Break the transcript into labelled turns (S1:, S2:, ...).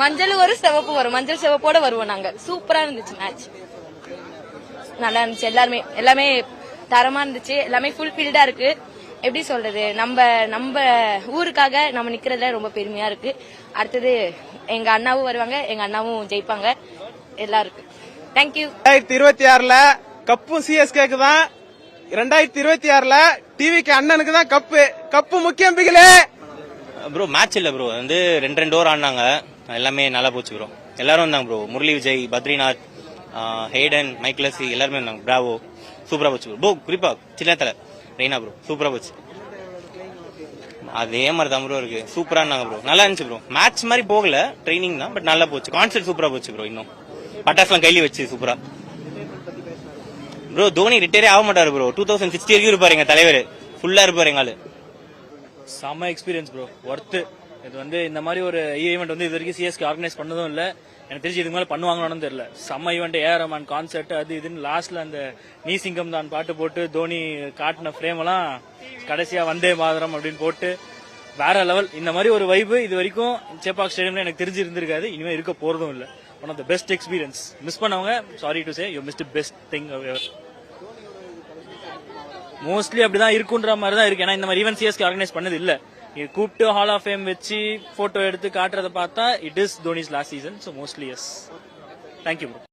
S1: மஞ்சள் வரும் சிவப்பு வரும், மஞ்சள் சிவப்போட வருவோம் நாங்க. சூப்பரா இருந்துச்சு மேட்ச், நல்லா இருந்துச்சு. எல்லாமே தரமா இருந்துச்சு. எல்லாமே ஃபுல் ஃபீல்டா இருக்கு. எப்படி சொல்றது, நம்ம ஊருக்காக நம்ம நிக்கிறதுல ரொம்ப பெருமையா இருக்கு. அடுத்தது எங்க அண்ணாவும் வருவாங்க, எங்க அண்ணாவும் ஜெயிப்பாங்க. எல்லாம் இருக்கு. தேங்க்யூ.
S2: 2026ல கப்பும் சிஎஸ்கேக்கு தான். 2026ல டிவிக்கு அண்ணனுக்கு தான் கப்பு முக்கியம். பிகிலே
S3: ப்ரோ மேட்ச் இல்ல ப்ரோ, வந்து 2 ஓவர் ஆடினாங்க. எல்லாமே நல்லா போச்சு ப்ரோ. எல்லாரும் வந்தாங்க ப்ரோ. முரளி விஜய், பத்ரிநாத், ஹேடன், மைக்லசி எல்லாருமே வந்தாங்க. பிராவோ சூப்பரா போச்சு ப்ரோ. குறிப்பா சின்னத்தல ரெய்னா ப்ரோ சூப்பரா போச்சு. அதே மாதிரி தான் ப்ரோ இருக்கு. சூப்பரா இருந்தாங்க ப்ரோ. நல்லா இருந்துச்சு ப்ரோ. மேட்ச் மாதிரி போகல, ட்ரைனிங் தான். பட் நல்லா போச்சு. கான்செப்ட் சூப்பரா போச்சு ப்ரோ. இன்னும் பட்டாசுலாம் கையில வச்சு சூப்பரா ப்ரோ. தோனி ரிட்டையரே ஆக மாட்டாரு ப்ரோ. 2060 வரைக்கும் இருப்பாரு எங்க தலைவர். ஃபுல்லா இருப்பாரு எங்காலு.
S4: செம்ம எக்ஸ்பீரியன்ஸ் ப்ரோ. ஒர்த்து. இது வந்து இந்த மாதிரி ஒரு ஈவெண்ட் வந்து இது வரைக்கும் சிஎஸ்கே ஆர்கனைஸ் பண்ணதும் இல்ல. எனக்கு தெரிஞ்சு இதுக்கு மேல பண்ணுவாங்கன்னு தெரியல. செம்ம ஈவெண்ட், ஏஆர் ரஹ்மான் கான்சர்ட், அது இதுன்னு லாஸ்ட்ல அந்த நீ சிங்கம் தான் பாட்டு போட்டு தோனி காட்டின ஃப்ரேம் எல்லாம் கடைசியா வந்தே மாதரம் அப்படின்னு போட்டு வேற லெவல். இந்த மாதிரி ஒரு வைப்பு இது வரைக்கும் சேப்பாக் ஸ்டேடியம்ல எனக்கு தெரிஞ்சு இருந்திருக்காது. இனிமே இருக்க போறதும் இல்ல. One of the best experience. Miss பண்ணவங்க sorry to say you missed best thing. Mostly அப்படிதான் இருக்குன்ற மாதிரி தான் இருக்கு. ஏன்னா இந்த மாதிரி ஈவென்ட் சிஎஸ்கே ஆர்கனைஸ் பண்ணது இல்ல. கூப்பிட்டு ஹால் ஆஃப் ஃபேம் வச்சு போட்டோ எடுத்து காட்டுறதை பார்த்தா it is Dhoni's last season. So mostly yes. Thank you bro.